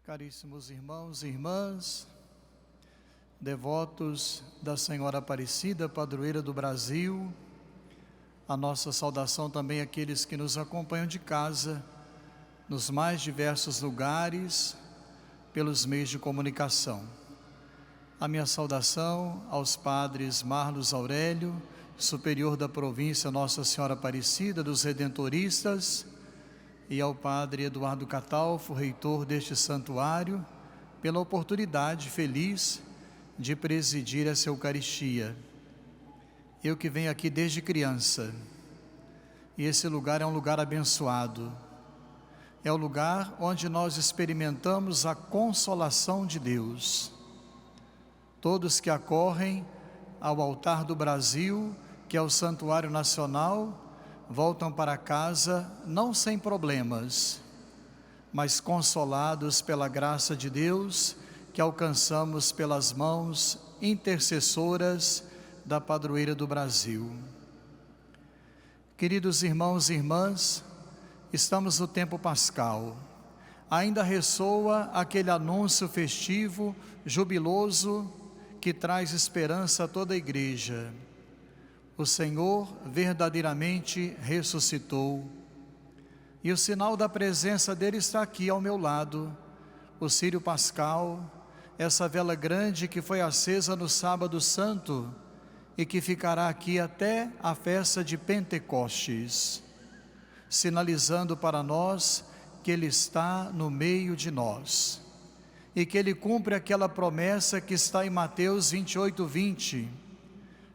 Caríssimos irmãos e irmãs, devotos da Senhora Aparecida, padroeira do Brasil, a nossa saudação também àqueles que nos acompanham de casa, nos mais diversos lugares, pelos meios de comunicação. A minha saudação aos padres Marlos Aurélio, superior da província Nossa Senhora Aparecida dos Redentoristas, e ao padre Eduardo Catalfo, reitor deste santuário, pela oportunidade feliz de presidir essa Eucaristia. Eu que venho aqui desde criança, e esse lugar é um lugar abençoado, é o lugar onde nós experimentamos a consolação de Deus. Todos que acorrem ao altar do Brasil, que é o Santuário Nacional, voltam para casa não sem problemas, mas consolados pela graça de Deus que alcançamos pelas mãos intercessoras da padroeira do Brasil. Queridos irmãos e irmãs, estamos no tempo pascal. Ainda ressoa aquele anúncio festivo, jubiloso, que traz esperança a toda a igreja. O Senhor verdadeiramente ressuscitou, e o sinal da presença dele está aqui ao meu lado, o círio pascal, essa vela grande que foi acesa no sábado santo e que ficará aqui até a festa de Pentecostes, sinalizando para nós que ele está no meio de nós e que ele cumpre aquela promessa que está em Mateus 28:20.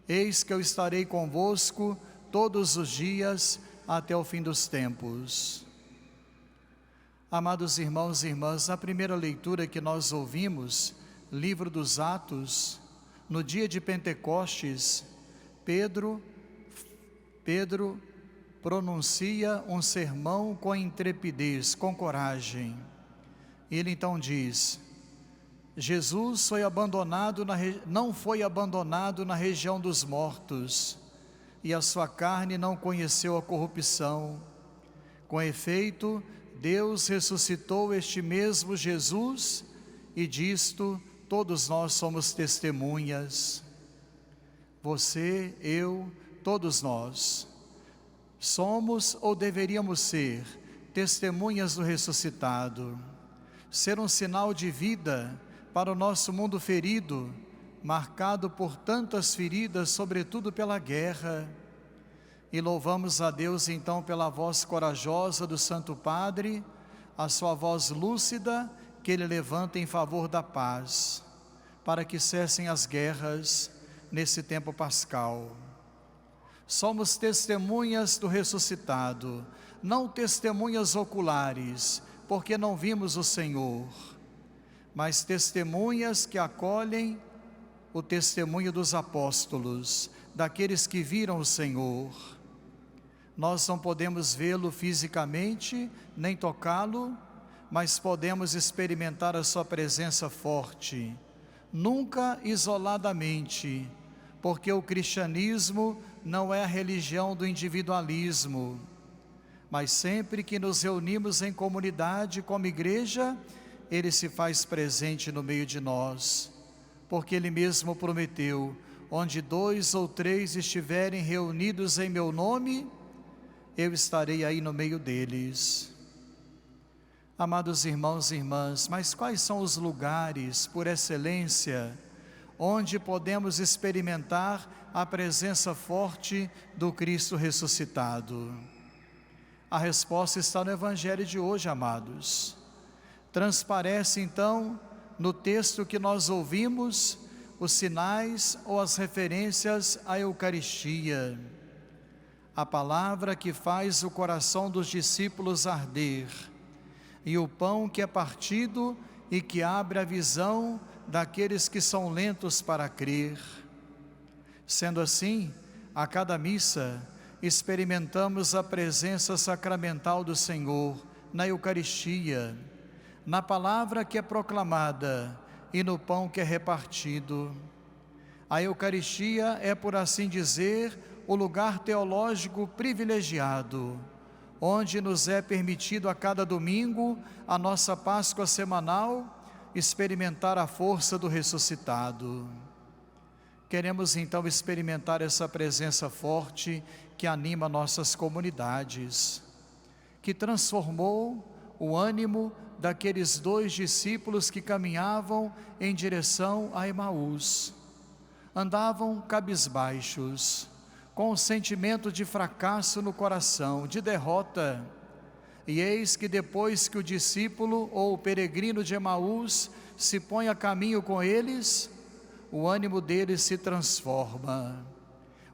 Eis que eu estarei convosco todos os dias até o fim dos tempos. Amados irmãos e irmãs, a primeira leitura que nós ouvimos, livro dos Atos, no dia de Pentecostes, Pedro pronuncia um sermão com intrepidez, com coragem. Ele então diz: Jesus não foi abandonado na região dos mortos, e a sua carne não conheceu a corrupção. Com efeito, Deus ressuscitou este mesmo Jesus, e disto todos nós somos testemunhas. Você, eu, todos nós, somos ou deveríamos ser testemunhas do ressuscitado, ser um sinal de vida para o nosso mundo ferido, marcado por tantas feridas, sobretudo pela guerra. E louvamos a Deus então pela voz corajosa do Santo Padre, a sua voz lúcida que ele levanta em favor da paz, para que cessem as guerras nesse tempo pascal. Somos testemunhas do ressuscitado, não testemunhas oculares, porque não vimos o Senhor, mas testemunhas que acolhem o testemunho dos apóstolos, daqueles que viram o Senhor. Nós não podemos vê-lo fisicamente, nem tocá-lo, mas podemos experimentar a sua presença forte, nunca isoladamente, porque o cristianismo não é a religião do individualismo, mas sempre que nos reunimos em comunidade como igreja, ele se faz presente no meio de nós, porque ele mesmo prometeu: onde 2 ou 3 estiverem reunidos em meu nome, eu estarei aí no meio deles. Amados irmãos e irmãs, mas quais são os lugares, por excelência, onde podemos experimentar a presença forte do Cristo ressuscitado? A resposta está no Evangelho de hoje, amados. Transparece então no texto que nós ouvimos os sinais ou as referências à Eucaristia, a palavra que faz o coração dos discípulos arder, e o pão que é partido e que abre a visão daqueles que são lentos para crer. Sendo assim, a cada missa experimentamos a presença sacramental do Senhor na Eucaristia, na palavra que é proclamada e no pão que é repartido. A Eucaristia é, por assim dizer, o lugar teológico privilegiado, onde nos é permitido a cada domingo, a nossa Páscoa semanal, experimentar a força do ressuscitado. Queremos então experimentar essa presença forte que anima nossas comunidades, que transformou o ânimo daqueles 2 discípulos que caminhavam em direção a Emaús. Andavam cabisbaixos, com um sentimento de fracasso no coração, de derrota. E eis que depois que o discípulo ou o peregrino de Emaús se põe a caminho com eles, o ânimo deles se transforma.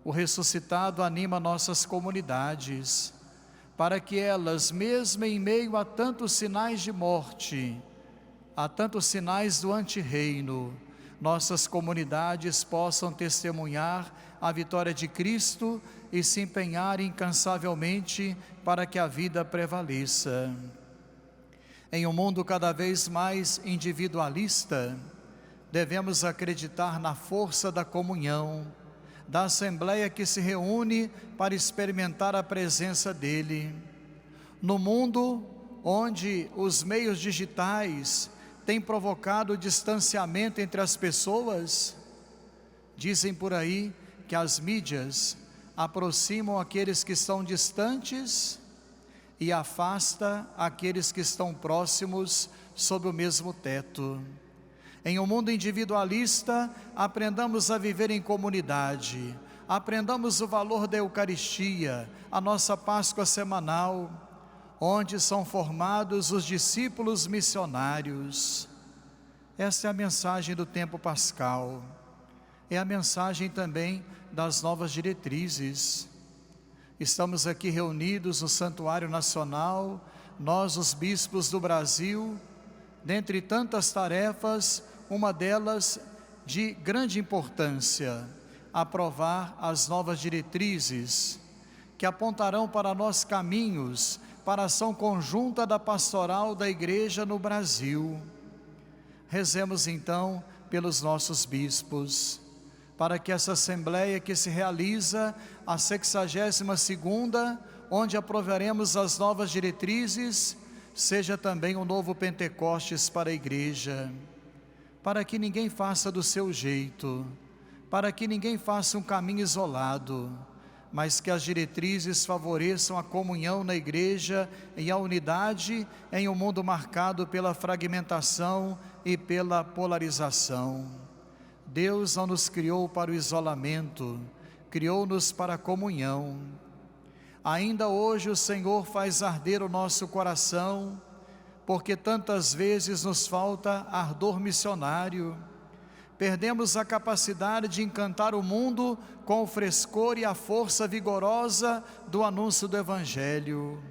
O ressuscitado anima nossas comunidades, para que elas, mesmo em meio a tantos sinais de morte, a tantos sinais do antirreino, nossas comunidades possam testemunhar a vitória de Cristo e se empenhar incansavelmente para que a vida prevaleça. Em um mundo cada vez mais individualista, devemos acreditar na força da comunhão, da assembleia que se reúne para experimentar a presença dele. No mundo onde os meios digitais têm provocado o distanciamento entre as pessoas, dizem por aí que as mídias aproximam aqueles que estão distantes e afasta aqueles que estão próximos sob o mesmo teto. Em um mundo individualista, aprendamos a viver em comunidade, aprendamos o valor da Eucaristia, a nossa Páscoa semanal, onde são formados os discípulos missionários. Essa é a mensagem do tempo pascal, é a mensagem também das novas diretrizes. Estamos aqui reunidos no Santuário Nacional, nós os bispos do Brasil, dentre tantas tarefas, uma delas de grande importância, aprovar as novas diretrizes que apontarão para nós caminhos para a ação conjunta da pastoral da Igreja no Brasil. Rezemos então pelos nossos bispos, para que essa assembleia que se realiza a 62ª, onde aprovaremos as novas diretrizes, seja também um novo Pentecostes para a Igreja, para que ninguém faça do seu jeito, para que ninguém faça um caminho isolado, mas que as diretrizes favoreçam a comunhão na Igreja e a unidade em um mundo marcado pela fragmentação e pela polarização. Deus não nos criou para o isolamento, criou-nos para a comunhão. Ainda hoje o Senhor faz arder o nosso coração, porque tantas vezes nos falta ardor missionário. Perdemos a capacidade de encantar o mundo com o frescor e a força vigorosa do anúncio do Evangelho.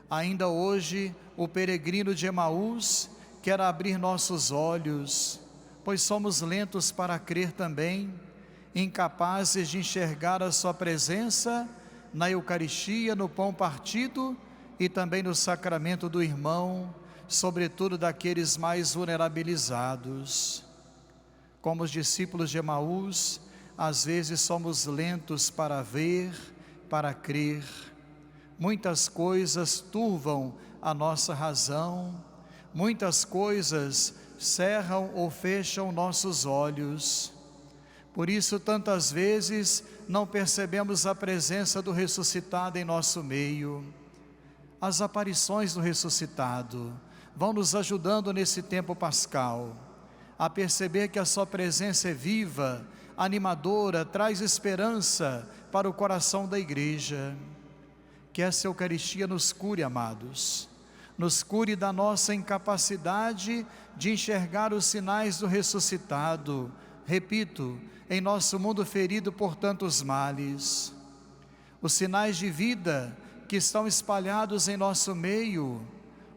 Ainda hoje o peregrino de Emaús quer abrir nossos olhos, pois somos lentos para crer também, incapazes de enxergar a sua presença na Eucaristia, no pão partido e também no sacramento do irmão, sobretudo daqueles mais vulnerabilizados. Como os discípulos de Emaús, às vezes somos lentos para ver, para crer. Muitas coisas turvam a nossa razão, muitas coisas cerram ou fecham nossos olhos. Por isso, tantas vezes, não percebemos a presença do ressuscitado em nosso meio. As aparições do ressuscitado vão nos ajudando nesse tempo pascal a perceber que a sua presença é viva, animadora, traz esperança para o coração da Igreja. Que essa Eucaristia nos cure, amados, nos cure da nossa incapacidade de enxergar os sinais do ressuscitado, repito, em nosso mundo ferido por tantos males. Os sinais de vida que estão espalhados em nosso meio,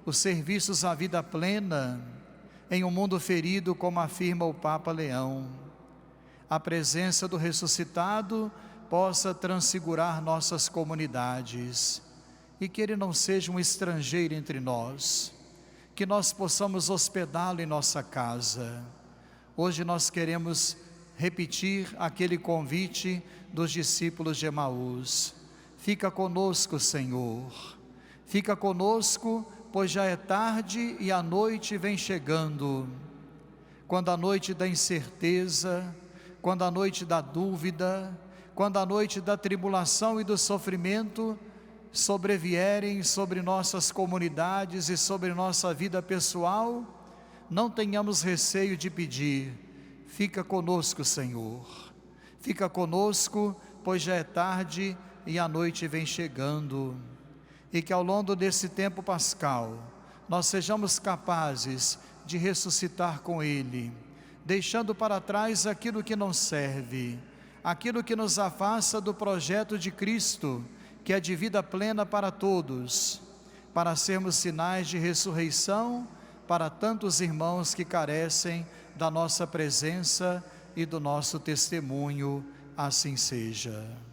os serviços à vida plena, em um mundo ferido, como afirma o Papa Leão. A presença do ressuscitado possa transfigurar nossas comunidades, e que ele não seja um estrangeiro entre nós, que nós possamos hospedá-lo em nossa casa. Hoje nós queremos repetir aquele convite dos discípulos de Emaús. Fica conosco, Senhor, Fica conosco, pois já é tarde e a noite vem chegando. Quando a noite da incerteza, quando a noite da dúvida, quando a noite da tribulação e do sofrimento sobrevierem sobre nossas comunidades e sobre nossa vida pessoal, não tenhamos receio de pedir: fica conosco, Senhor. Fica conosco, pois já é tarde e a noite vem chegando. E que ao longo desse tempo pascal, nós sejamos capazes de ressuscitar com Ele, deixando para trás aquilo que não serve, aquilo que nos afasta do projeto de Cristo, que é de vida plena para todos, para sermos sinais de ressurreição para tantos irmãos que carecem da nossa presença e do nosso testemunho. Assim seja.